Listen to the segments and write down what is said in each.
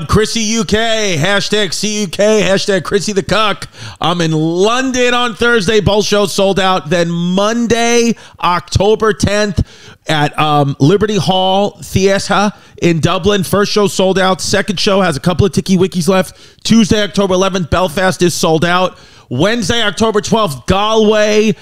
Chrissy UK, hashtag CUK, hashtag Chrissy the Cuck. I'm in London on Thursday. Both shows sold out. Then Monday, October 10th at Liberty Hall Theatre in Dublin. First show sold out. Second show has a couple of Tiki Wikis left. Tuesday, October 11th, Belfast is sold out. Wednesday, October 12th, Galway.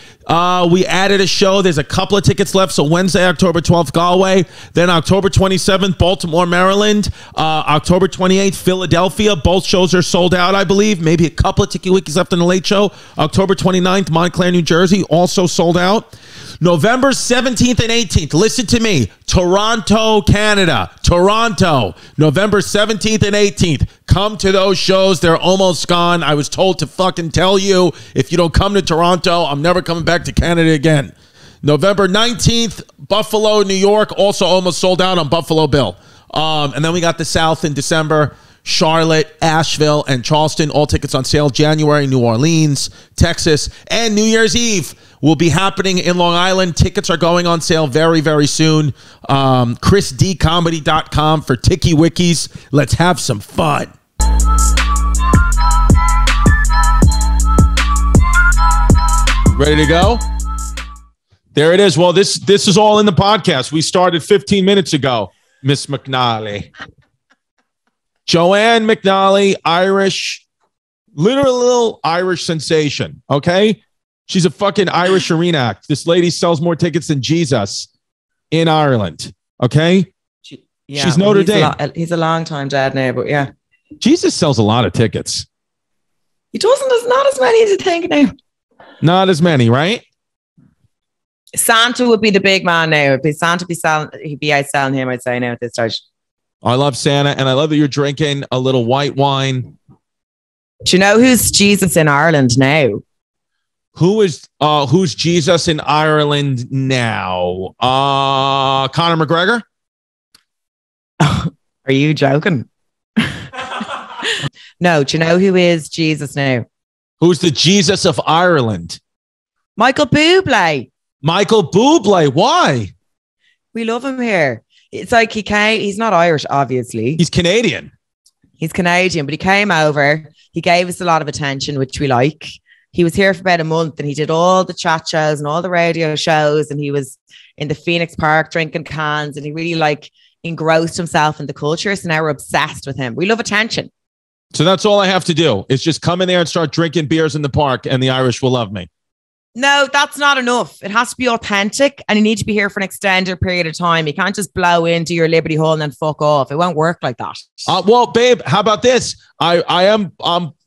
We added a show. There's a couple of tickets left. So Wednesday, October 12th, Galway. Then October 27th, Baltimore, Maryland. October 28th, Philadelphia. Both shows are sold out, I believe. Maybe a couple of Tiki Wikis left in the late show. October 29th, Montclair, New Jersey. Also sold out. November 17th and 18th. Listen to me. Toronto, Canada. Toronto. November 17th and 18th. Come to those shows. They're almost gone. I was told to fucking tell you, if you don't come to Toronto, I'm never coming back to Canada again. November 19th, Buffalo, New York. Also almost sold out on Buffalo Bill. And then we got the South in December. Charlotte, Asheville, and Charleston. All tickets on sale January. New Orleans, Texas, and New Year's Eve will be happening in Long Island. Tickets are going on sale very, very soon. ChrisDComedy.com for Tiki Wikis. Let's have some fun. Ready to go? There it is. Well, this is all in the podcast. We started 15 minutes ago, Miss McNally. Joanne McNally, Irish, little Irish sensation, okay? She's a fucking Irish arena act. This lady sells more tickets than Jesus in Ireland, okay? She's Notre Dame. He's a long time dead now, but yeah. Jesus sells a lot of tickets. He doesn't. There's not as many as you think now. Not as many, right? Santa would be the big man now. If Santa be selling, he'd be out selling him, I'd say now at this stage. I love Santa, and I love that you're drinking a little white wine. Do you know who's Jesus in Ireland now? Who's Jesus in Ireland now? Conor McGregor? Are you joking? No, do you know who is Jesus now? Who's the Jesus of Ireland? Michael Bublé. Michael Bublé. Why? We love him here. It's like he's not Irish, obviously. He's Canadian. He's Canadian, but he came over. He gave us a lot of attention, which we like. He was here for about a month and he did all the chat shows and all the radio shows. And he was in the Phoenix Park drinking cans and he really engrossed himself in the culture. So now we're obsessed with him. We love attention. So that's all I have to do is just come in there and start drinking beers in the park and the Irish will love me. No, that's not enough. It has to be authentic and you need to be here for an extended period of time. You can't just blow into your Liberty Hall and then fuck off. It won't work like that. Well, babe, how about this? I'm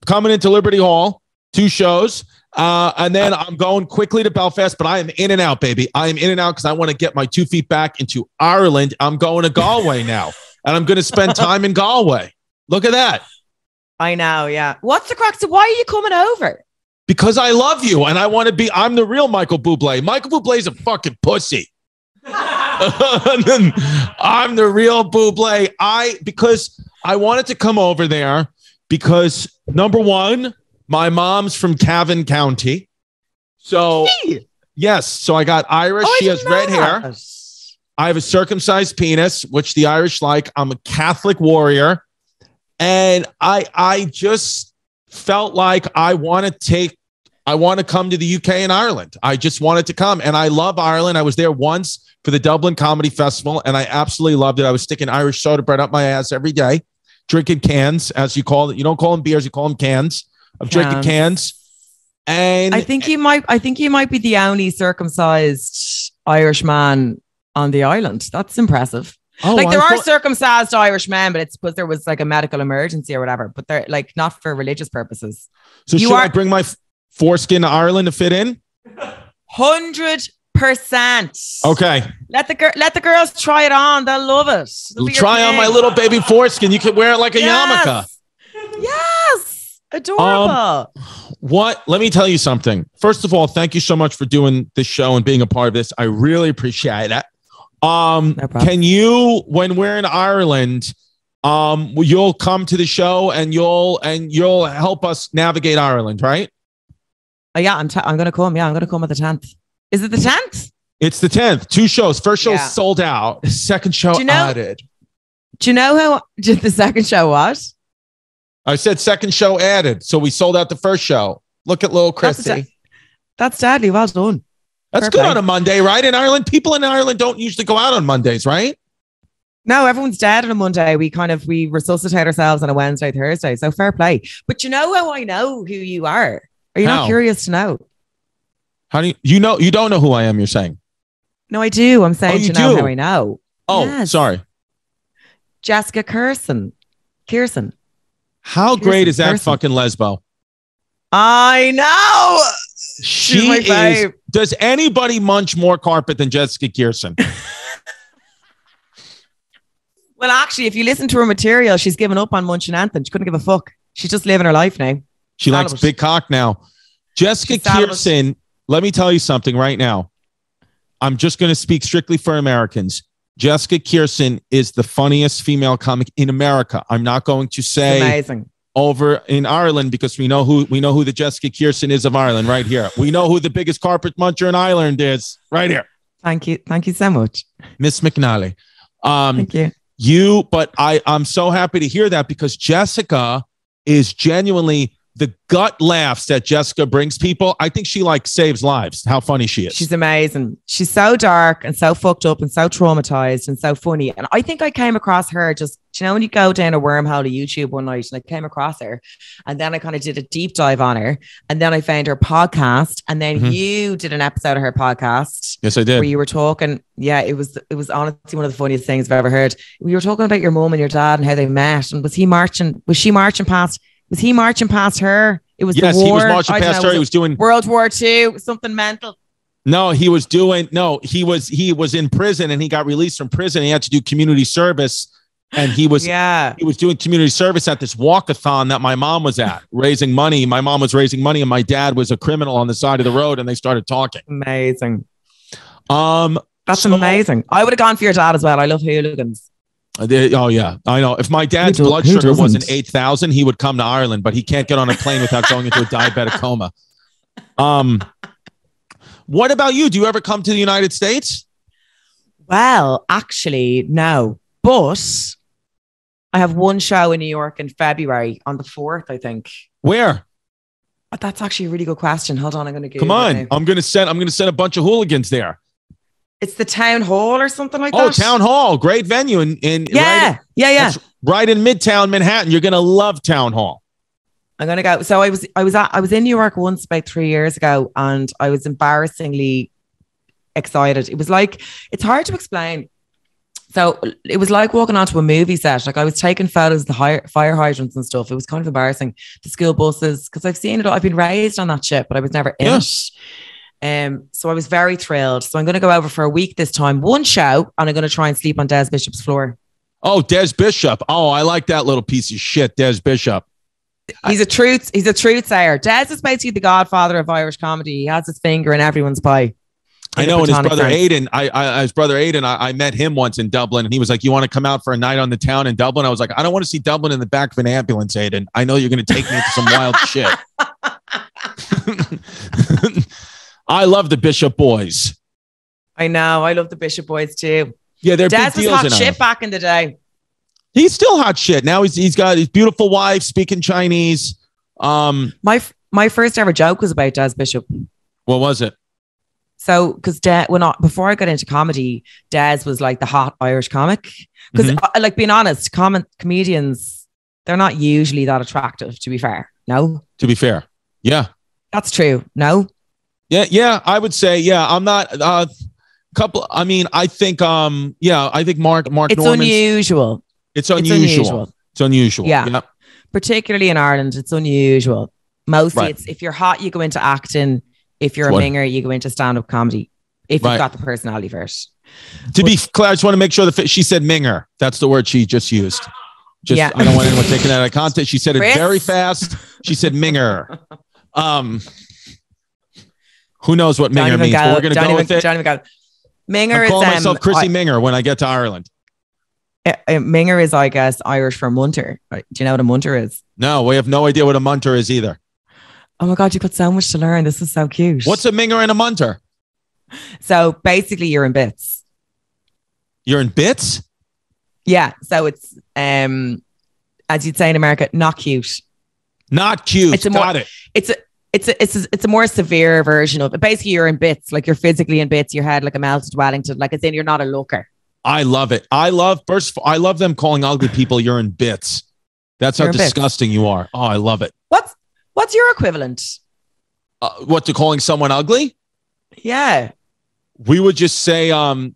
coming into Liberty Hall, 2 shows, and then I'm going quickly to Belfast, but I am in and out, baby. I am in and out because I want to get my 2 feet back into Ireland. I'm going to Galway now, and I'm going to spend time in Galway. Look at that. I know, yeah. What's the crack? So why are you coming over? Because I love you and I want to be, I'm the real Michael Bublé. Michael Bublé's a fucking pussy. I'm the real Bublé. Because I wanted to come over there because number one, my mom's from Cavan County. So yes. So I got Irish. She has red hair. I have a circumcised penis, which the Irish like. I'm a Catholic warrior. And I just felt like I want to come to the UK and Ireland. I just wanted to come. And I love Ireland. I was there once for the Dublin Comedy Festival, and I absolutely loved it. I was sticking Irish soda bread up my ass every day, drinking cans, as you call it. You don't call them beers, you call them cans. Of drinking cans. And I think you might be the only circumcised Irish man on the island. That's impressive. Oh, there are circumcised Irish men, but it's because there was like a medical emergency or whatever, but they're like not for religious purposes. So should I bring my foreskin to Ireland to fit in? 100%. Okay. Let the girls try it on. They'll love it. Try on my little baby foreskin. You could wear it like a yarmulke. Yes. Adorable. What? Let me tell you something. First of all, thank you so much for doing this show and being a part of this. I really appreciate it. No problem. Can you, when we're in Ireland, you'll come to the show and you'll help us navigate Ireland, right? Oh yeah, I'm going to come. Yeah, I'm going to come at the 10th. Is it the 10th? It's the 10th. 2 shows. First show sold out. Second show added. Do you know how the second show was? I said second show added. So we sold out the first show. Look at little Chrissy. That's deadly. Well done. That's Fair good play. on a Monday, right? In Ireland, people in Ireland don't usually go out on Mondays, right? No, everyone's dead on a Monday. We resuscitate ourselves on a Wednesday, Thursday. So fair play. But you know how I know who you are? Are you not curious to know? How do you know? You don't know who I am, you're saying? No, I do. I'm saying you know how I know. Oh, yes. Sorry. Jessica Kirson. How great is that fucking Lesbo? I know. She is. Does anybody munch more carpet than Jessica Kirson? Well, actually, if you listen to her material, she's given up on munching anything. She couldn't give a fuck. She's just living her life now. She likes big cock now. Jessica Kirson, let me tell you something right now. I'm just going to speak strictly for Americans. Jessica Kirson is the funniest female comic in America. I'm not going to say amazing over in Ireland because we know who the Jessica Kirson is of Ireland right here. We know who the biggest carpet muncher in Ireland is right here. Thank you so much, Miss McNally. Thank you. But I'm so happy to hear that because Jessica is genuinely the gut laughs that Jessica brings people. I think she saves lives. How funny she is. She's amazing. She's so dark and so fucked up and so traumatized and so funny. And I think I came across her when you go down a wormhole of YouTube one night and I came across her and then I kind of did a deep dive on her and then I found her podcast and then you did an episode of her podcast. Yes, I did. Where you were talking. Yeah, it was honestly one of the funniest things I've ever heard. We were talking about your mom and your dad and how they met and was he marching past her? It was yes, the war. He was marching past her. He was doing World War II, something mental. No, he was in prison and he got released from prison. He had to do community service. And he was doing community service at this walkathon that my mom was at, raising money. My mom was raising money and my dad was a criminal on the side of the road and they started talking. Amazing. That's amazing. I would have gone for your dad as well. I love hooligans. Oh yeah, I know. If my dad's blood sugar wasn't 8,000, he would come to Ireland, but he can't get on a plane without going into a diabetic coma. What about you? Do you ever come to the United States? Well, actually, no. But I have one show in New York in February on the 4th, I think. Where? That's actually a really good question. Hold on, I'm going to give. Come on, I'm going to send a bunch of hooligans there. It's the Town Hall or something like that. Oh, Town Hall. Great venue. Yeah. Right in Midtown Manhattan. You're going to love Town Hall. I'm going to go. So I was in New York once about 3 years ago and I was embarrassingly excited. It's hard to explain. So it was like walking onto a movie set. I was taking photos of the fire hydrants and stuff. It was kind of embarrassing. The school buses, because I've seen it all. I've been raised on that shit, but I was never in it. So I was very thrilled. So I'm going to go over for a week this time, one show, and I'm going to try and sleep on Des Bishop's floor. Oh, Des Bishop. Oh, I like that little piece of shit, Des Bishop. He's a truth sayer. Des is basically the godfather of Irish comedy. He has his finger in everyone's pie. I know, and his brother Aidan, I met him once in Dublin, and he was like, "You want to come out for a night on the town in Dublin?" I was like, "I don't want to see Dublin in the back of an ambulance, Aidan. I know you're going to take me into some wild shit." I love the Bishop boys. I know, I love the Bishop boys too. Yeah, they're Des big deals. Was hot shit back in the day. He's still hot shit. Now he's got his beautiful wife speaking Chinese. My first ever joke was about Des Bishop. What was it? So, because before I got into comedy, Des was like the hot Irish comic. Because, being honest, comedians, they're not usually that attractive. To be fair, no. To be fair, yeah, that's true. No. Yeah. I would say, yeah. I'm not. I think. I think Mark. It's unusual. It's unusual. Yeah. Particularly in Ireland, it's unusual. Mostly, it's if you're hot, you go into acting. If you're a minger, you go into stand-up comedy. If you've got the personality for it. To be clear, I just want to make sure she said minger. That's the word she just used. I don't want anyone taking that out of context. She said it very fast. She said minger. Who knows what minger means? But we're going to go with it. Minger I'm calling myself Chrissy Minger when I get to Ireland. Minger is, I guess, Irish for munter. Do you know what a munter is? No, we have no idea what a munter is either. Oh my God, you've got so much to learn. This is so cute. What's a minger and a munter? So basically you're in bits. You're in bits? Yeah. So it's, as you'd say in America, not cute. Not cute. It's a more, it's a more severe version of it. Basically, you're in bits, like you're physically in bits. Your head like a melted Wellington. Like it's in, you're not a looker. I love it. I love them calling ugly people you're in bits. That's how disgusting you are. Oh, I love it. What's your equivalent? What, to calling someone ugly? Yeah. We would just say, you're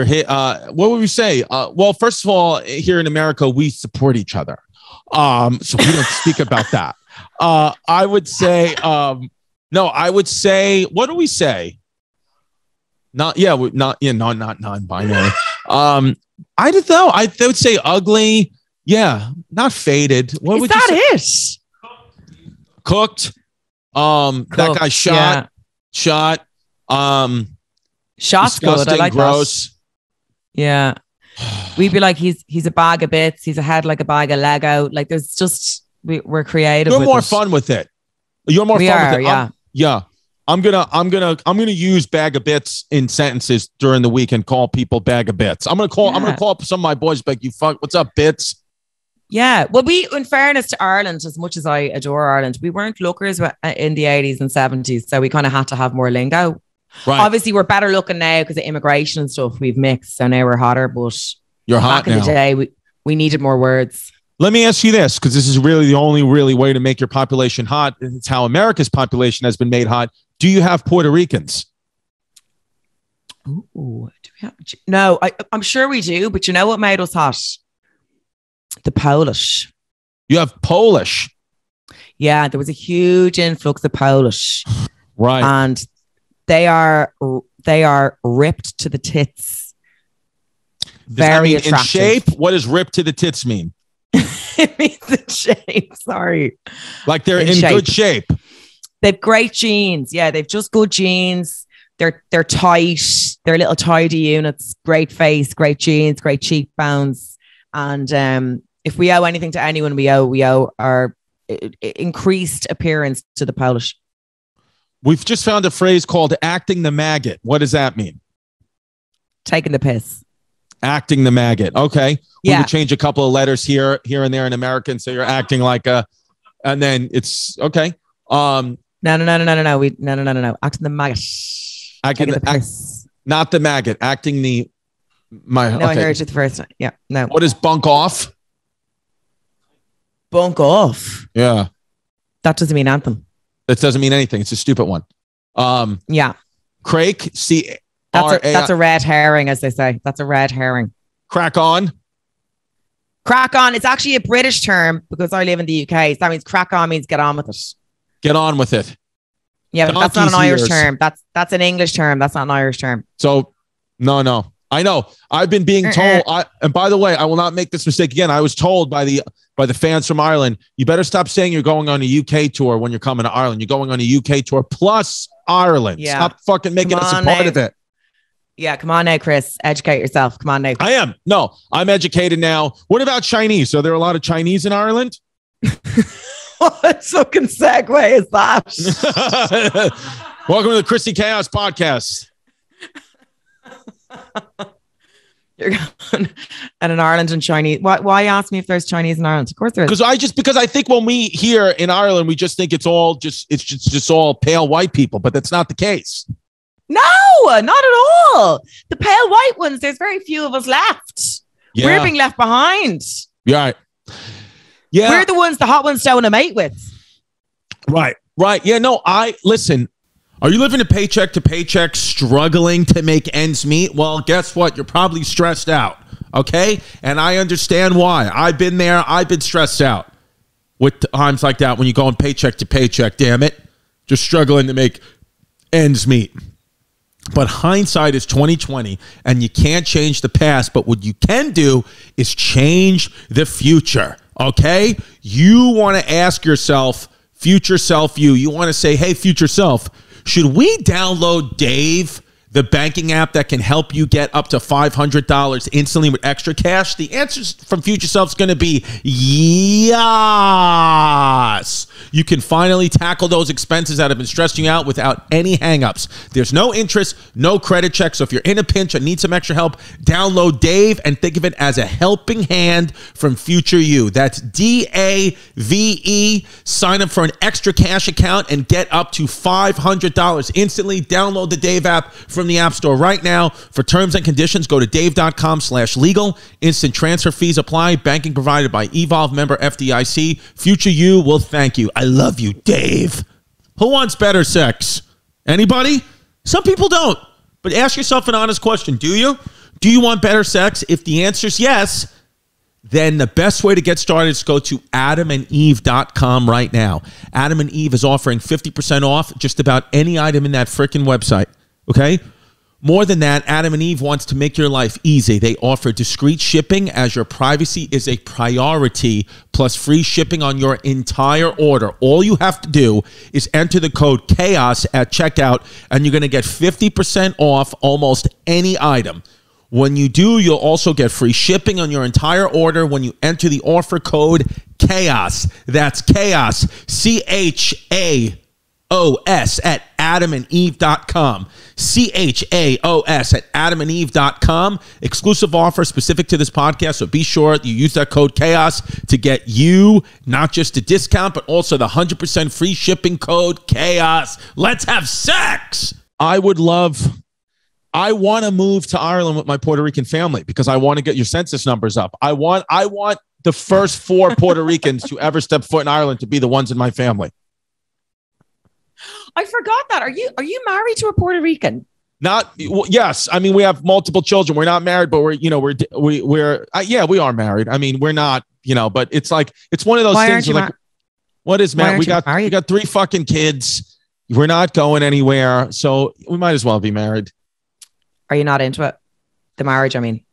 hit. What would we say? Well, first of all, here in America, we support each other. So we don't speak about that. I would say, no, I would say, what do we say? Not non-binary. I don't know. I would say ugly. Yeah, not faded. What would that you say? Cooked. That guy shot. Shot's good. I like gross. That. Yeah. We'd be like, he's a bag of bits. He's a head like a bag of Lego. Like there's just, we're creative. You're more fun with it. You're more fun with it. Yeah. Yeah. I'm gonna use bag of bits in sentences during the week and call people bag of bits. I'm gonna call up some of my boys like, you fuck, what's up, bits? Yeah. Well, in fairness to Ireland, as much as I adore Ireland, we weren't lookers in the 80s and 70s. So we kind of had to have more lingo. Right. Obviously, we're better looking now because of immigration and stuff. We've mixed, so now we're hotter. But you're hot back in the day, we needed more words. Let me ask you this, because this is really the only really way to make your population hot. It's how America's population has been made hot. Do you have Puerto Ricans? Ooh, do we have? No, I'm sure we do. But you know what made us hot? The Polish. You have Polish. Yeah, there was a huge influx of Polish. Right. And they are ripped to the tits. Very attractive. In shape? What does ripped to the tits mean? It means in shape. Sorry. Like they're in good shape. They've great genes. Yeah, they've just good genes. They're tight. They're little tidy units. Great face, great genes, great cheekbones. And if we owe anything to anyone, we owe our increased appearance to the Polish. We've just found a phrase called acting the maggot. What does that mean? Taking the piss. Acting the maggot. Okay. Yeah. We would change a couple of letters here and there in American. So you're acting like and then it's okay. No. No. Acting the maggot. Not the maggot. Acting the okay. I heard it the first time. Yeah. No. What is bunk off? Bunk off. Yeah. That doesn't mean anything. That doesn't mean anything. It's a stupid one. Yeah. Crake. That's a red herring, as they say. That's a red herring. Crack on. Crack on. It's actually a British term because I live in the UK. So that means crack on means get on with it. Get on with it. Yeah, but that's not an Irish term. That's an English term. That's not an Irish term. So, no. I know. I've been being told. And by the way, I will not make this mistake again. I was told by the fans from Ireland, you better stop saying you're going on a UK tour when you're coming to Ireland. You're going on a UK tour plus Ireland. Yeah. Stop fucking making us a part of it. Yeah, come on now, Chris. Educate yourself. Come on now. I am. No, I'm educated now. What about Chinese? Are there a lot of Chinese in Ireland? What fucking segue is that? Welcome to the Chrissy Chaos podcast. You're going and in Ireland and Chinese. Why ask me if there's Chinese in Ireland? Of course there is. Because I think when we here in Ireland, we just think it's just all pale white people, but that's not the case. No, not at all. The pale white ones, there's very few of us left. Yeah. We're being left behind. Right. Yeah. We're the ones, the hot ones to mate with. Right. Yeah, no, listen. Are you living a paycheck to paycheck, struggling to make ends meet? Well, guess what? You're probably stressed out. Okay. And I understand why. I've been there. I've been stressed out with times like that when you're going paycheck to paycheck, damn it. Just struggling to make ends meet. But hindsight is 20/20, and you can't change the past. But what you can do is change the future. Okay? You want to ask yourself, future self you want to say, hey, future self, should we download Dave, the banking app that can help you get up to $500 instantly with extra cash? The answer from future self is going to be yes. you can finally tackle those expenses that have been stressing you out without any hangups. There's no interest, no credit check. So if you're in a pinch and need some extra help, download Dave and think of it as a helping hand from future you. That's DAVE. Sign up for an extra cash account and get up to $500 instantly. Download the Dave app from the App Store right now. For terms and conditions, go to dave.com/legal. Instant transfer fees apply. Banking provided by Evolve, member FDIC. Future you will thank you. I love you, Dave. Who wants better sex? Anybody? Some people don't. But ask yourself an honest question. Do you? Do you want better sex? If the answer is yes, then the best way to get started is go to adamandeve.com right now. Adam and Eve is offering 50% off just about any item in that freaking website. Okay? More than that, Adam and Eve wants to make your life easy. They offer discreet shipping as your privacy is a priority, plus free shipping on your entire order. All you have to do is enter the code CHAOS at checkout, and you're going to get 50% off almost any item. When you do, you'll also get free shipping on your entire order when you enter the offer code CHAOS. That's CHAOS, CHAOS at adamandeve.com. CHAOS at adamandeve.com. Exclusive offer specific to this podcast, so be sure you use that code CHAOS to get you not just a discount, but also the 100% free shipping code CHAOS. Let's have sex! I want to move to Ireland with my Puerto Rican family because I want to get your census numbers up. I want the first 4 Puerto Ricans to ever step foot in Ireland to be the ones in my family. I forgot that. Are you married to a Puerto Rican? Yes. I mean, we have multiple children. We're not married, but we are married. I mean, we're not, but it's like, it's one of those things like, what is married? We got 3 fucking kids. We're not going anywhere. So we might as well be married. Are you not into it? The marriage, I mean.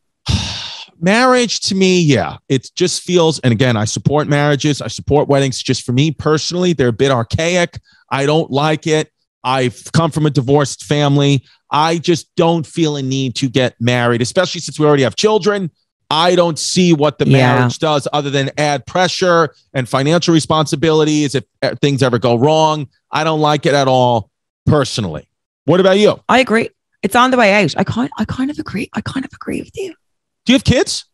Marriage to me, yeah. It just feels, and again, I support marriages. I support weddings. Just for me personally, they're a bit archaic. I don't like it. I've come from a divorced family. I just don't feel a need to get married, especially since we already have children. I don't see what the marriage does other than add pressure and financial responsibilities if things ever go wrong. I don't like it at all personally. What about you? I agree. It's on the way out. I kind of agree. I kind of agree with you. Do you have kids?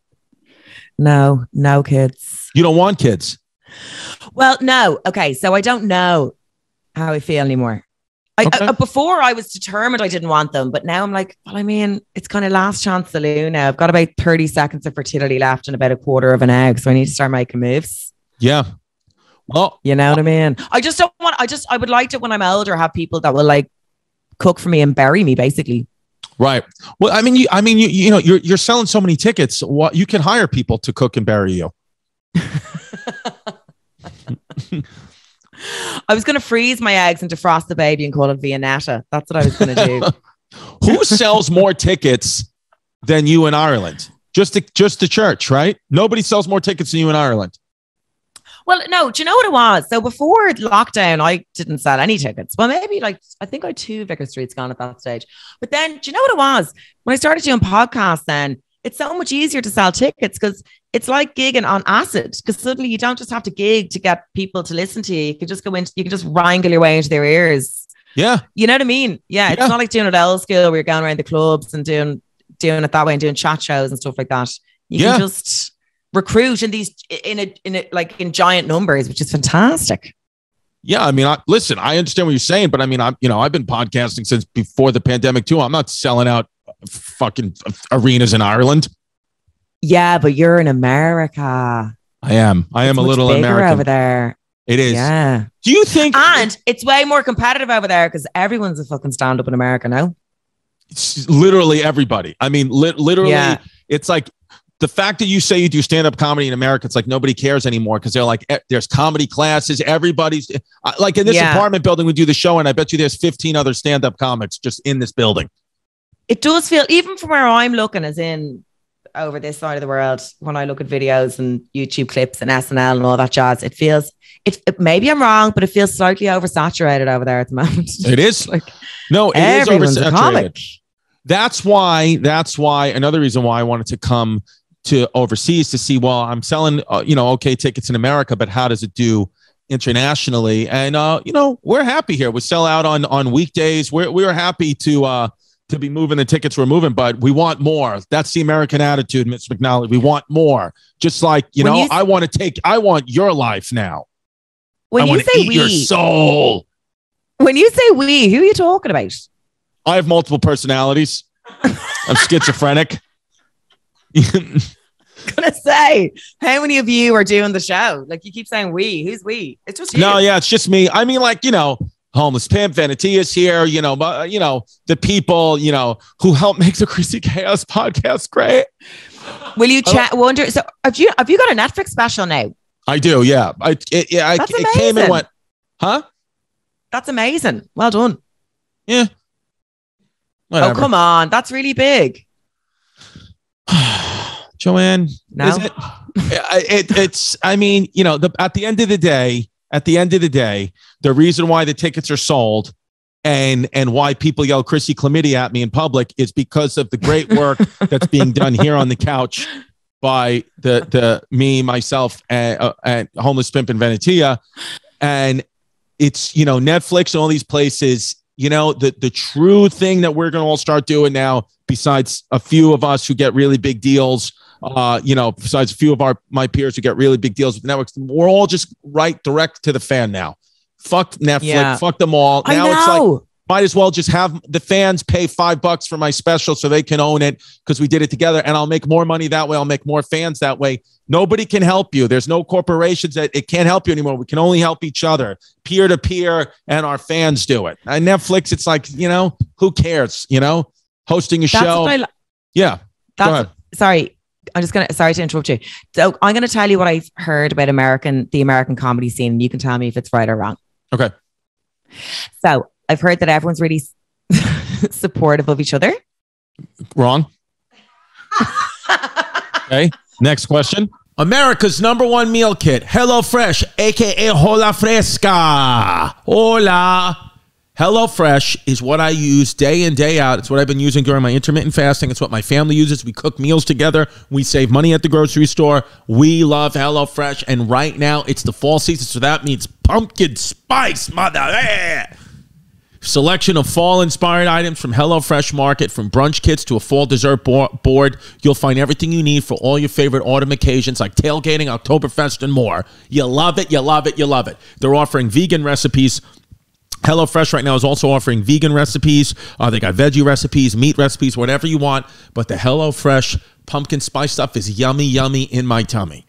No kids. You don't want kids? Well, no. Okay. So I don't know how I feel anymore. Before I was determined I didn't want them, but now I'm like, well, I mean, it's kind of last chance saloon now. I've got about 30 seconds of fertility left and about a quarter of an egg. So I need to start making moves. Yeah. Well, you know what I mean? I just don't want, I would like to, when I'm older, have people that will like cook for me and bury me basically. Right. Well, I mean, you're selling so many tickets. What you can hire people to cook and bury you. I was going to freeze my eggs and defrost the baby and call it Viennetta. That's what I was going to do. Who sells more tickets than you in Ireland? Just the church, right? Nobody sells more tickets than you in Ireland. Well, no, do you know what it was? So before lockdown, I didn't sell any tickets. Well, maybe I think I had 2 Vicar Streets gone at that stage. But then, do you know what it was? When I started doing podcasts then, it's so much easier to sell tickets because it's like gigging on acid, because suddenly you don't just have to gig to get people to listen to you. You can just you can just wrangle your way into their ears. Yeah. You know what I mean? Yeah. It's not like doing it at old school where you're going around the clubs and doing it that way and doing chat shows and stuff like that. You can just recruit in these in giant numbers, which is fantastic. Yeah, I mean, listen, I understand what you're saying, but I mean, I've been podcasting since before the pandemic too. I'm not selling out fucking arenas in Ireland. Yeah, but you're in America. I am a little American over there. It is. Yeah. Do you think? And it's way more competitive over there because everyone's a fucking stand-up in America now. It's literally everybody. I mean, literally, It's like the fact that you say you do stand-up comedy in America, it's like nobody cares anymore because they're like, there's comedy classes. Everybody's like in this apartment building, we do the show, and I bet you there's 15 other stand-up comics just in this building. It does feel, even from where I'm looking, as in over this side of the world, when I look at videos and YouTube clips and SNL and all that jazz, it feels, maybe I'm wrong, but it feels slightly oversaturated over there at the moment. It is. It is oversaturated. That's why another reason why I wanted to come to overseas to see, well, I'm selling, okay tickets in America, but how does it do internationally. And, we're happy here. We sell out on weekdays. We're happy to be moving the tickets we're moving, but we want more. That's the American attitude, Miss McNally. We want more. Just like, I want your life now. When you say we, your soul. When you say we, who are you talking about? I have multiple personalities. I'm schizophrenic. Gonna say, how many of you are doing the show? Like, you keep saying we. Who's we? It's just you. No, yeah, it's just me. I mean, like, Homeless Pimp, Vanitia's here, the people, who help make the Chrissy Chaos podcast great. Will you wonder? So have you got a Netflix special now? I do, yeah. It came and went, huh? That's amazing. Well done. Yeah. Whatever. Oh, come on. That's really big. Joanne, no? Is it? It's, I mean, at the end of the day, the reason why the tickets are sold and why people yell Chrissy Chlamydia at me in public is because of the great work that's being done here on the couch by me, myself, and Homeless Pimp and Venetia. And it's, Netflix and all these places, the true thing that we're going to all start doing now, besides a few of us who get really big deals, besides a few of my peers who get really big deals with networks, we're all just direct to the fan now. Fuck Netflix, fuck them all. Now it's like, might as well just have the fans pay $5 for my special so they can own it because we did it together, and I'll make more money that way. I'll make more fans that way. Nobody can help you. There's no corporations that it can't help you anymore. We can only help each other, peer to peer, and our fans do it. And Netflix, it's like, who cares? Hosting a show. Yeah. Sorry. Sorry to interrupt you. So I'm going to tell you what I've heard about the American comedy scene, and you can tell me if it's right or wrong. Okay. So I've heard that everyone's really supportive of each other. Wrong. Okay. Next question. America's #1 meal kit, HelloFresh, aka Hola Fresca. Hola. HelloFresh is what I use day in, day out. It's what I've been using during my intermittent fasting. It's what my family uses. We cook meals together. We save money at the grocery store. We love HelloFresh. And right now, it's the fall season, so that means pumpkin spice, mother. Selection of fall-inspired items from HelloFresh Market, from brunch kits to a fall dessert board. You'll find everything you need for all your favorite autumn occasions like tailgating, Oktoberfest, and more. You love it, you love it, you love it. They're offering vegan recipes. HelloFresh right now is also offering vegan recipes. They got veggie recipes, meat recipes, whatever you want. But the HelloFresh pumpkin spice stuff is yummy, yummy in my tummy.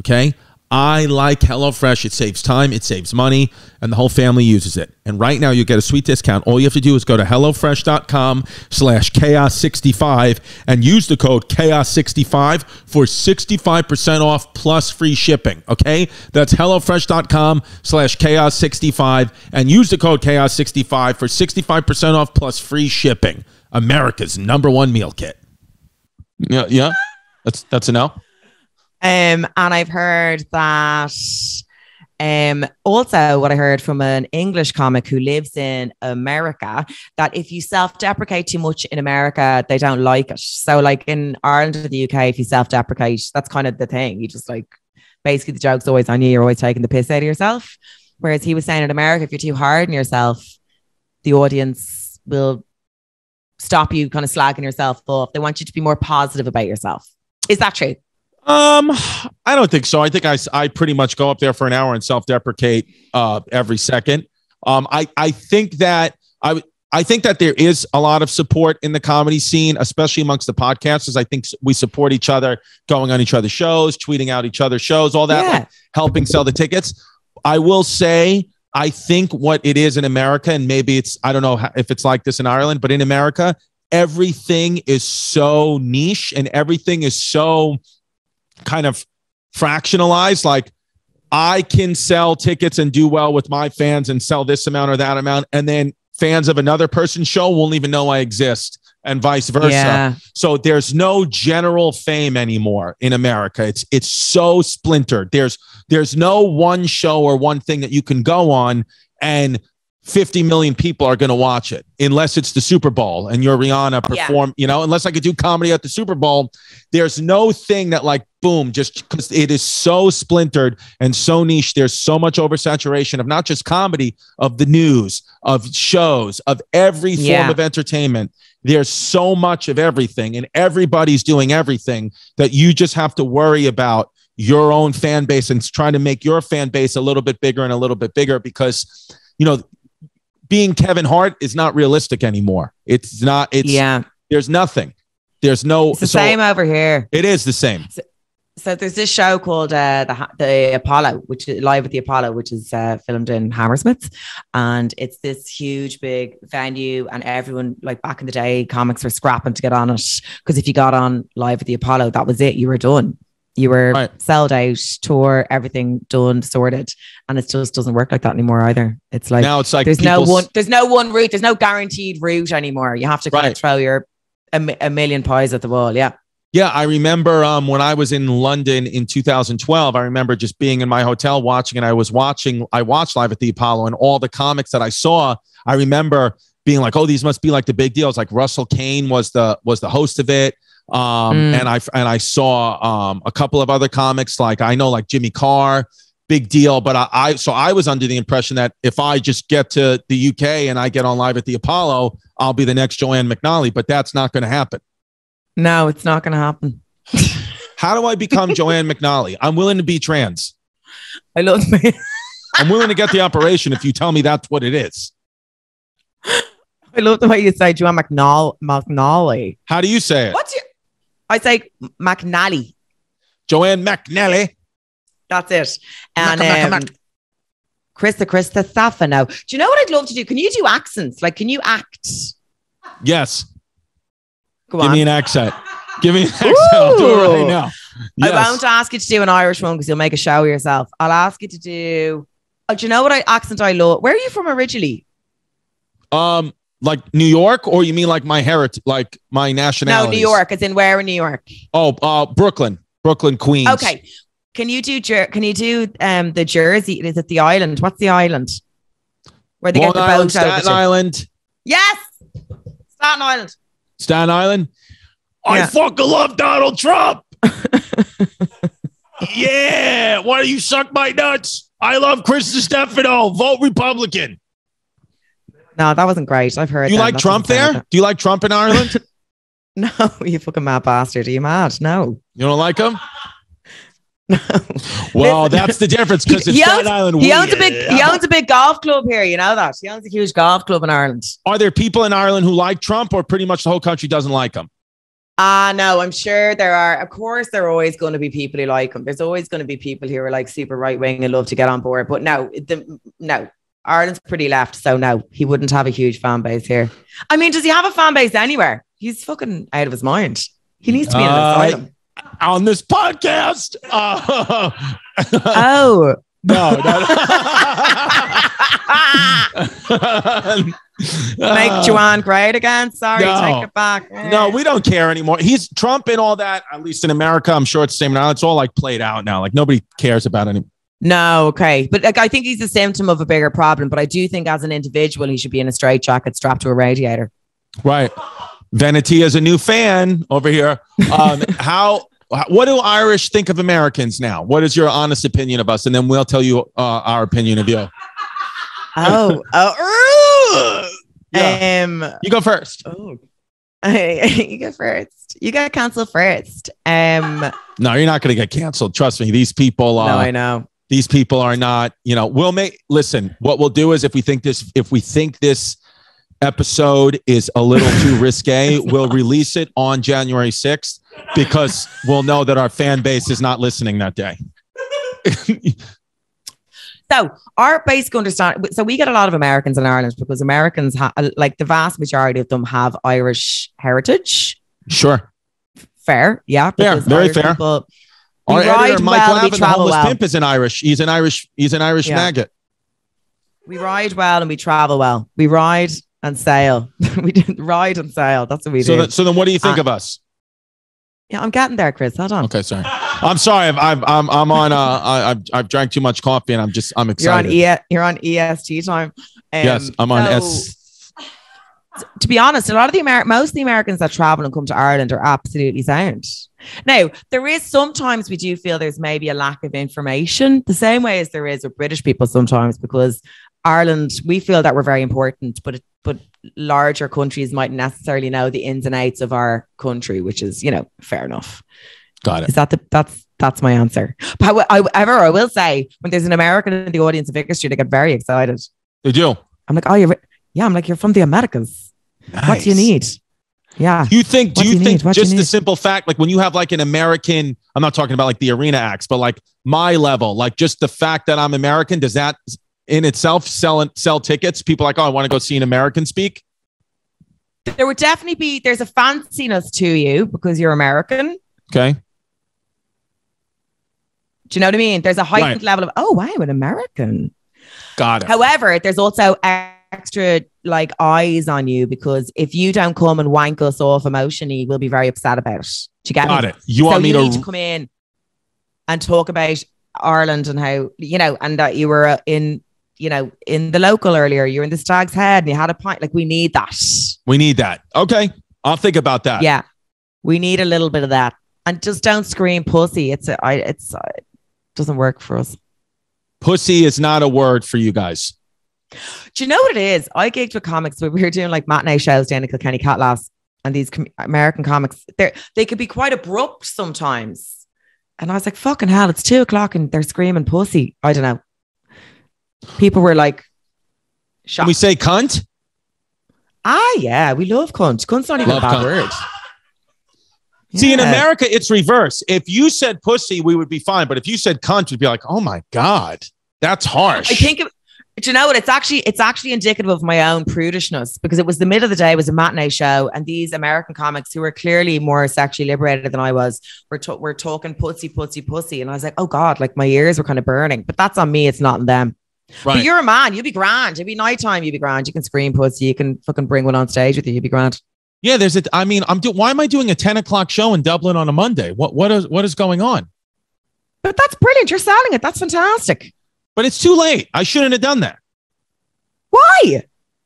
Okay? I like HelloFresh. It saves time, it saves money, and the whole family uses it. And right now, you get a sweet discount. All you have to do is go to HelloFresh.com/Chaos65 and use the code Chaos65 for 65% off plus free shipping. Okay? That's HelloFresh.com/Chaos65 and use the code Chaos65 for 65% off plus free shipping. America's #1 meal kit. Yeah. That's a no. And I've heard that also what I heard from an English comic who lives in America, that if you self-deprecate too much in America, they don't like it. So like in Ireland or the UK, if you self-deprecate, that's kind of the thing. You just like, basically the joke's always on you. You're always taking the piss out of yourself. Whereas he was saying in America, if you're too hard on yourself, the audience will stop you kind of slagging yourself off. They want you to be more positive about yourself. Is that true? I don't think so. I think I pretty much go up there for an hour and self-deprecate every second. I think that there is a lot of support in the comedy scene, especially amongst the podcasters. I think we support each other, going on each other's shows, tweeting out each other's shows, all that, like helping sell the tickets. I will say, I think what it is in America, and maybe I don't know if it's like this in Ireland, but in America, everything is so niche and everything is so kind of fractionalized. Like, I can sell tickets and do well with my fans and sell this amount or that amount, and then fans of another person's show won't even know I exist, and vice versa. Yeah. So there's no general fame anymore in America. It's so splintered. There's no one show or one thing that you can go on and 50 million people are going to watch it unless it's the Super Bowl and you're Rihanna perform, unless I could do comedy at the Super Bowl. There's no thing that like, boom, just because it is so splintered and so niche. There's so much oversaturation of not just comedy, of the news, of shows, of every form of entertainment. There's so much of everything and everybody's doing everything that you just have to worry about your own fan base and trying to make your fan base a little bit bigger and a little bit bigger because, being Kevin Hart is not realistic anymore. It's not, there's nothing. There's no. It's the same over here. It is the same. So there's this show called the Apollo, which is Live at the Apollo, which is filmed in Hammersmith. And it's this huge, big venue. And everyone, like back in the day, comics were scrapping to get on it. Because if you got on Live at the Apollo, that was it. You were done. You were sold out, tour, everything done, sorted. And it just doesn't work like that anymore either. It's like, now it's like there's no one route. There's no guaranteed route anymore. You have to kind of throw a million pies at the wall. Yeah. Yeah, I remember when I was in London in 2012, I remember just being in my hotel watching, and I watched Live at the Apollo, and all the comics that I saw, I remember being like, oh, these must be like the big deals. Like Russell Kane was the host of it. And I saw a couple of other comics, like I know like Jimmy Carr, big deal. But I was under the impression that if I just get to the UK and I get on Live at the Apollo, I'll be the next Joanne McNally, but that's not going to happen. No, it's not going to happen. How do I become Joanne McNally? I'm willing to be trans. I love me. I'm willing to get the operation if you tell me that's what it is. I love the way you say Joanne McNally. How do you say it? I say McNally. Joanne McNally. That's it. And Chrissy Sunflower. Do you know what I'd love to do? Can you do accents? Like, can you act? Yes. Go on. Give me an accent. Give me an accent. I'll do it right now. Yes. I won't ask you to do an Irish one because you'll make a show of yourself. I'll ask you to do. Oh, do you know what accent I love? Where are you from originally? Like New York, or you mean like my heritage, like my nationality? No, New York. As in where in New York? Oh, Brooklyn, Queens. Okay. Can you do the Jersey? Is it the island? What's the island? Where they Long get the Island, boat over Staten Island. Yes, Staten Island. Staten Island. Yeah. I fucking love Donald Trump. Yeah. Why do you suck my nuts? I love Chrissy Distefano. Vote Republican. No, that wasn't great. I've heard. Do you like Trump there? Do you like Trump in Ireland? No, you fucking mad bastard. Are you mad? No. You don't like him? No. Well, that's the difference because it's Staten Island. He owns a big golf club here. You know that? He owns a huge golf club in Ireland. Are there people in Ireland who like Trump, or pretty much the whole country doesn't like him? No, I'm sure there are. Of course, there are always going to be people who like him. There's always going to be people who are like super right wing and love to get on board. But no, Ireland's pretty left. So no, he wouldn't have a huge fan base here. I mean, does he have a fan base anywhere? He's fucking out of his mind. He needs to be in an asylum. On this podcast. Oh. No. Make Joanne great again. Sorry, take it back. No, we don't care anymore. He's Trump and all that, at least in America. I'm sure it's the same now. It's all like played out now. Like nobody cares about it. No, okay. But like I think he's a symptom of a bigger problem. But I do think as an individual, he should be in a straitjacket strapped to a radiator. Right. Vanity is a new fan over here. What do Irish think of Americans now? What is your honest opinion of us? And then we'll tell you our opinion of you. Yeah. You go first. Oh. You go first. You got canceled first. No, you're not going to get canceled. Trust me. These people. No, I know. These people are not. Listen. What we'll do is if we think this episode is a little too risque, we'll release it on January 6th because we'll know that our fan base is not listening that day. So our basic understanding, so we get a lot of Americans in Ireland because Americans like the vast majority of them have Irish heritage. Sure. Fair. Yeah. Yeah, very Irish fair. People, our editor, Mike Lavin, the homeless well. pimp, is an Irish. He's an Irish maggot. We ride well and we travel well. We ride and sail. We ride and sail. That's what we do. So then what do you think of us? Yeah, I'm getting there, Chris. Hold on. Okay, sorry. I'm sorry. I'm on. I've drank too much coffee and I'm excited. You're on EST time. Yes, I'm on S. To be honest, a lot of most of the Americans that travel and come to Ireland are absolutely sound. Now, there is sometimes we do feel there's maybe a lack of information, the same way as there is with British people sometimes, because Ireland, we feel that we're very important, but larger countries mightn't necessarily know the ins and outs of our country, which is, fair enough. Got it. Is that's my answer. But however, I will say, when there's an American in the audience of Vicar Street, I get very excited. They do. I'm like, I'm like, you're from the Americas. Nice. What do you need? Yeah. Do you think just the simple fact, like when you have like an American, I'm not talking about like the arena acts, but like my level, like just the fact that I'm American, does that in itself sell tickets? People are like, oh, I want to go see an American speak. There would definitely there's a fanciness to you because you're American. Okay. Do you know what I mean? There's a heightened level of, oh, wow, an American. Got it. However, there's also extra like eyes on you, because if you don't come and wank us off emotionally, we'll be very upset about it. Do you get Got me? it. You want me need to come in and talk about Ireland and how, and that you were in the local earlier, you were in the Stag's Head and you had a pint. Like, we need that. Okay. I'll think about that. Yeah. We need a little bit of that. And just don't scream pussy. It doesn't work for us. Pussy is not a word for you guys. Do you know what it is? I gigged with comics where we were doing like matinee shows down in Kilkenny Catlass, and these American comics, they could be quite abrupt sometimes. And I was like, fucking hell, it's 2:00 and they're screaming pussy. I don't know. People were like, shocked. Can we say cunt? Yeah, we love cunt. Cunt's not even a bad word. See, in America, it's reverse. If you said pussy, we would be fine. But if you said cunt, we'd be like, oh my God, that's harsh. I think do you know what? It's actually indicative of my own prudishness, because it was the middle of the day, it was a matinee show, and these American comics who were clearly more sexually liberated than I was were talking pussy, pussy, pussy. And I was like, oh God, like my ears were kind of burning. But that's on me. It's not on them. Right. But you're a man. You'll be grand. It'll be nighttime. You'll be grand. You can scream pussy. You can fucking bring one on stage with you. You'll be grand. Yeah, why am I doing a 10:00 show in Dublin on a Monday? What is going on? But that's brilliant. You're selling it. That's fantastic. But it's too late. I shouldn't have done that. Why?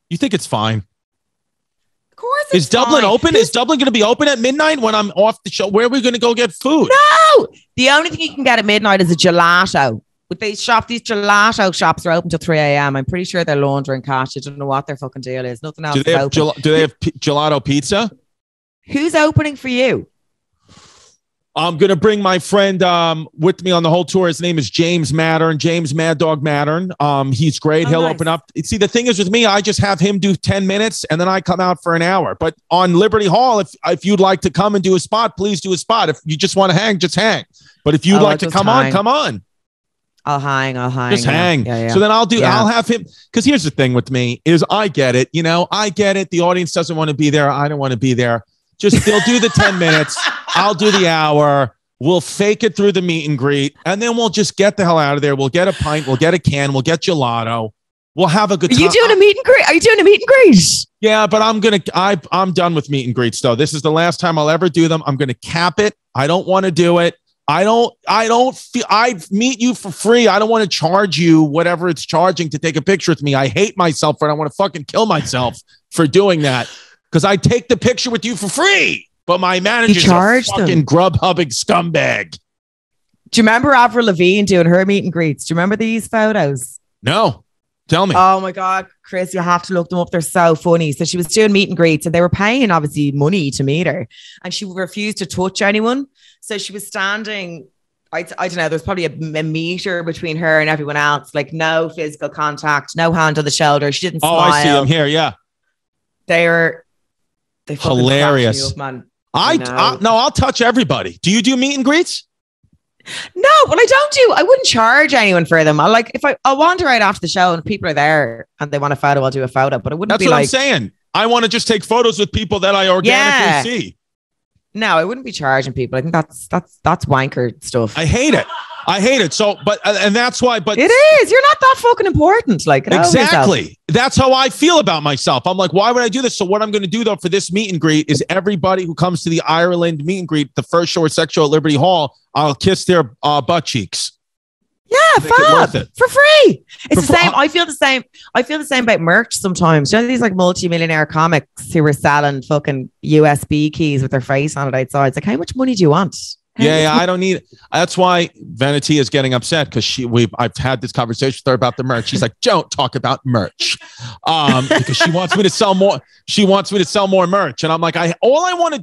You think it's fine? Of course it's Dublin fine. Open? Is Dublin going to be open at midnight when I'm off the show? Where are we going to go get food? No! The only thing you can get at midnight is a gelato. But these gelato shops are open till 3 a.m. I'm pretty sure they're laundering cash. I don't know what their fucking deal is. Nothing else. Do they have gelato pizza? Who's opening for you? I'm going to bring my friend with me on the whole tour. His name is James Mattern, James Mad Dog Mattern. He's great. He'll open up. See, the thing is with me, I just have him do 10 minutes and then I come out for an hour. But on Liberty Hall, if you'd like to come and do a spot, please do a spot. If you just want to hang, just hang. But if you'd like to come on, come on. I'll hang. Just hang. Yeah. So then I'll have him. Because here's the thing with me is I get it. I get it. The audience doesn't want to be there. I don't want to be there. Just they'll do the 10 minutes. I'll do the hour. We'll fake it through the meet and greet. And then we'll just get the hell out of there. We'll get a pint. We'll get a can. We'll get gelato. We'll have a good time. Are you doing a meet and greet? Are you doing a meet and greet? Yeah, but I'm done with meet and greets though. This is the last time I'll ever do them. I'm going to cap it. I don't want to do it. I meet you for free. I don't want to charge you whatever it's charging to take a picture with me. I hate myself for it. I want to fucking kill myself for doing that. Because I take the picture with you for free, but my manager's a fucking Grubhubbing scumbag. Do you remember Avril Lavigne doing her meet and greets? Do you remember these photos? No. Tell me. Oh my God, Chris, you have to look them up. They're so funny. So she was doing meet and greets and they were paying obviously money to meet her, and she refused to touch anyone. So she was standing, I don't know, there's probably a meter between her and everyone else, like no physical contact, no hand on the shoulder. She didn't smile. Oh, I see them here. Yeah. They hilarious, up, man. I'll touch everybody. Do you do meet and greets? No, well, I wouldn't charge anyone for them. I'll wander right after the show and people are there and they want a photo, I'll do a photo, but it wouldn't be like. That's what I'm saying. I want to just take photos with people that I organically see. No, I wouldn't be charging people. I think that's wanker stuff. I hate it. So, and that's why, but it is. You're not that fucking important. Like, exactly. That's how I feel about myself. I'm like, why would I do this? So what I'm going to do though, for this meet and greet is everybody who comes to the Ireland meet and greet, the first show or sex show at Liberty Hall, I'll kiss their butt cheeks. Yeah. Fab. For free. It's the same. I feel the same. I feel the same about merch sometimes. You know, these like multi-millionaire comics who are selling fucking USB keys with their face on it outside. It's like, how much money do you want? I don't need it. That's why Vanity is getting upset because I've had this conversation with her about the merch. She's like, don't talk about merch. Because she wants me to sell more. She wants me to sell more merch. And I'm like, all I want to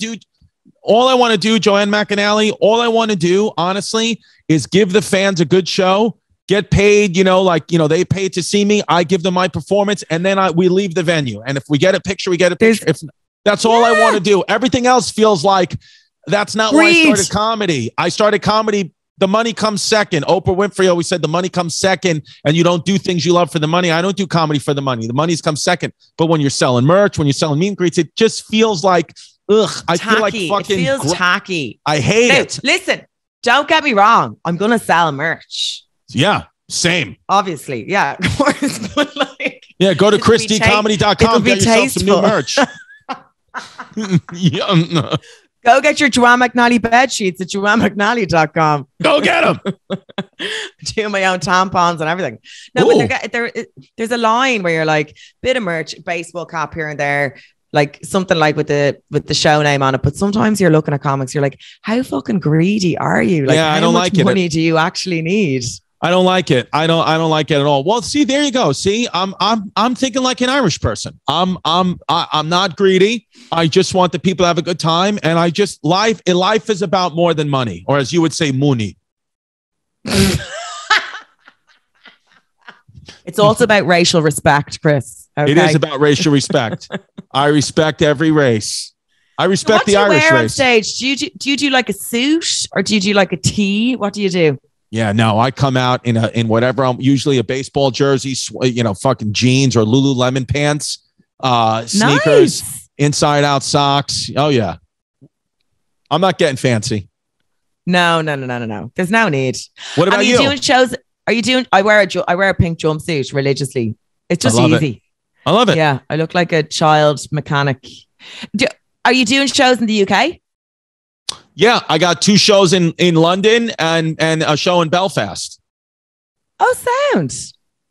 do, Joanne McNally, all I want to do, honestly, is give the fans a good show, get paid, they pay to see me. I give them my performance, and then we leave the venue. And if we get a picture, we get a picture. If that's all I want to do. Everything else feels like that's not why I started comedy. I started comedy. The money comes second. Oprah Winfrey always said the money comes second, and you don't do things you love for the money. I don't do comedy for the money. The money's come second. But when you're selling merch, when you're selling meet and greets, it just feels like, I feel like fucking. It feels tacky. I hate it. Listen, don't get me wrong. I'm going to sell merch. Yeah, same. Obviously. Yeah, of course. But go to ChristyComedy.com. Get yourself some new merch. Go get your Joanne McNally bed sheets at JoanneMcNally.com. Go get them. Do my own tampons and everything. No, but there's a line where you're like, bit of merch, baseball cap here and there, like something like with the show name on it. But sometimes you're looking at comics, you're like, how fucking greedy are you? Like, I don't like it. How much money do you actually need? I don't like it. I don't like it at all. Well, see, there you go. See, I'm thinking like an Irish person. I'm not greedy. I just want the people to have a good time. And life is about more than money, or as you would say, money. It's also about racial respect, Chris. Okay? It is about racial respect. I respect every race. I respect the Irish race. On stage? Do you do like a suit, or do you do like a tee? What do you do? Yeah, no, I come out in whatever. I'm usually a baseball jersey, fucking jeans or Lululemon pants, sneakers, inside out socks. Oh yeah. I'm not getting fancy. No. There's no need. What about you? Are you doing shows? I wear a pink jumpsuit religiously. It's just easy. I love it. Yeah. I look like a child mechanic. Are you doing shows in the UK? Yeah, I got 2 shows in London and a show in Belfast. Oh, sound.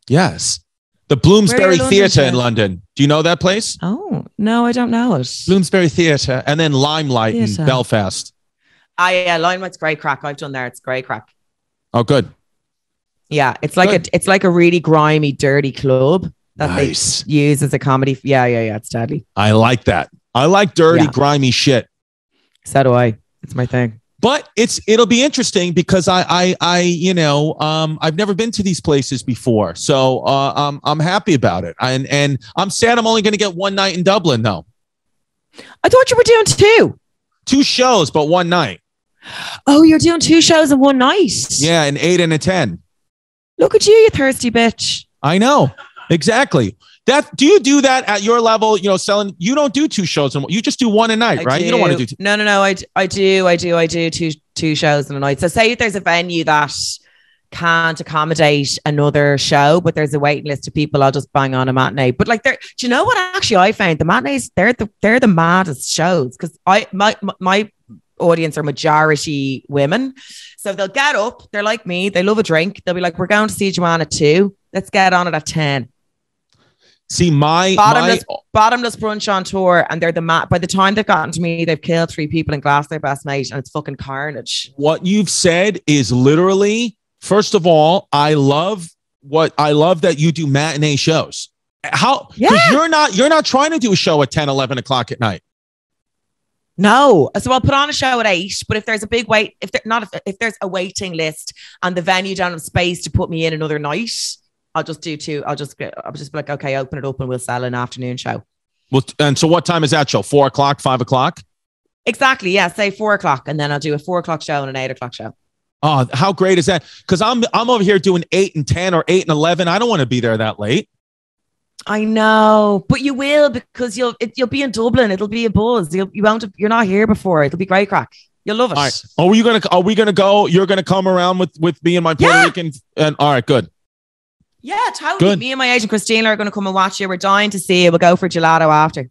Yes. The Bloomsbury Theatre in London. Do you know that place? Oh, no, I don't know it. Bloomsbury Theatre, and then Limelight in Belfast. Limelight's great crack. I've done there. It's great crack. Oh, good. Yeah, it's like a really grimy, dirty club that they use as a comedy. Yeah, it's deadly. I like that. I like dirty, grimy shit. So do I. It's my thing. But it'll be interesting because I've never been to these places before, so I'm happy about it. And I'm sad I'm only going to get one night in Dublin though. I thought you were doing 2 shows, but one night. Oh, you're doing 2 shows in one night? Yeah, an 8 and a 10. Look at you thirsty bitch. I know exactly. Do you do that at your level? Selling. You don't do 2 shows, and you just do one a night, right? You don't want to do 2. No. I do 2 shows in a night. So say if there's a venue that can't accommodate another show, but there's a waiting list of people, I'll just bang on a matinee. But do you know what? Actually, I found the matinees they're the maddest shows because my audience are majority women, so they'll get up. They're like me. They love a drink. They'll be like, "We're going to see Joanne at 2. Let's get on it at 10." See, bottomless brunch on tour, and they're by the time they've gotten to me, they've killed 3 people in glass, their best mate, and it's fucking carnage. What you've said is literally, first of all, I love that you do matinee shows. How? Because you're not trying to do a show at 10, 11 o'clock at night. No. So I'll put on a show at 8, but if there's a big wait, if there's a waiting list and the venue don't have space to put me in another night, I'll just do 2. I'll just be like, okay, open it up and we'll sell an afternoon show. Well, and so what time is that show? 4 o'clock, 5 o'clock? Exactly. Yeah. Say 4 o'clock. And then I'll do a 4 o'clock show and an 8 o'clock show. Oh, how great is that? Because I'm over here doing 8 and 10 or 8 and 11. I don't want to be there that late. I know, but you will, because you'll be in Dublin. It'll be a buzz. You're not here before. It'll be great crack. You'll love it. All right. Are we gonna go? You're gonna come around with me and my Puerto Rican. And all right, good. Yeah, totally. Good. Me and my agent Christina are going to come and watch you. We're dying to see you. We'll go for gelato after.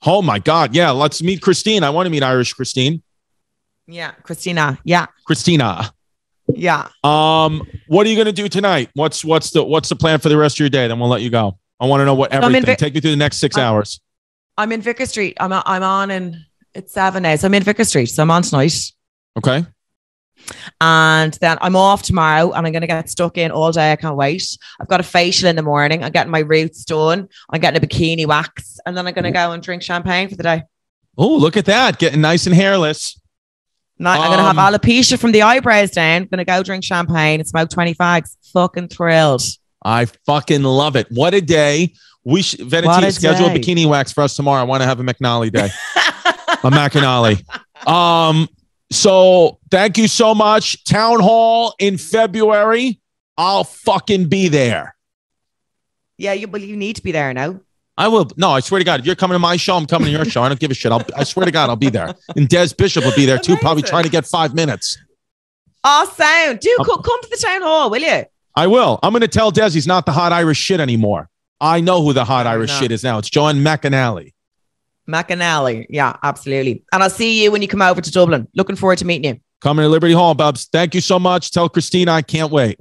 Oh my God. Yeah. Let's meet Christine. I want to meet Irish Christine. Yeah. Christina. Yeah. Christina. Yeah. What are you going to do tonight? What's the plan for the rest of your day? Then we'll let you go. I want to know everything. Take me through the next 6 hours. I'm in Vicar Street. I'm on in it's 7 days. So I'm in Vicar Street. So I'm on tonight. Okay. And then I'm off tomorrow and I'm going to get stuck in all day. I can't wait. I've got a facial in the morning. I'm getting my roots done. I'm getting a bikini wax. And then I'm going to go and drink champagne for the day. Oh, look at that. Getting nice and hairless. I'm going to have alopecia from the eyebrows down. I'm going to go drink champagne and smoke 20 fags. Fucking thrilled. I fucking love it. What a day. Veneti, schedule a bikini wax for us tomorrow. I want to have a McNally day. A McNally. So thank you so much. Town Hall in February. I'll fucking be there. Yeah, you need to be there now. I will. No, I swear to God, if you're coming to my show, I'm coming to your show. I don't give a shit. I swear to God, I'll be there. And Des Bishop will be there too, probably trying to get 5 minutes. Oh, sound. Dude, come to the town hall, will you? I will. I'm going to tell Des he's not the hot Irish shit anymore. I know who the hot Irish shit is now. It's Joanne McNally. McNally. Yeah, absolutely. And I'll see you when you come over to Dublin. Looking forward to meeting you. Coming to Liberty Hall, Bubs. Thank you so much. Tell Christina I can't wait.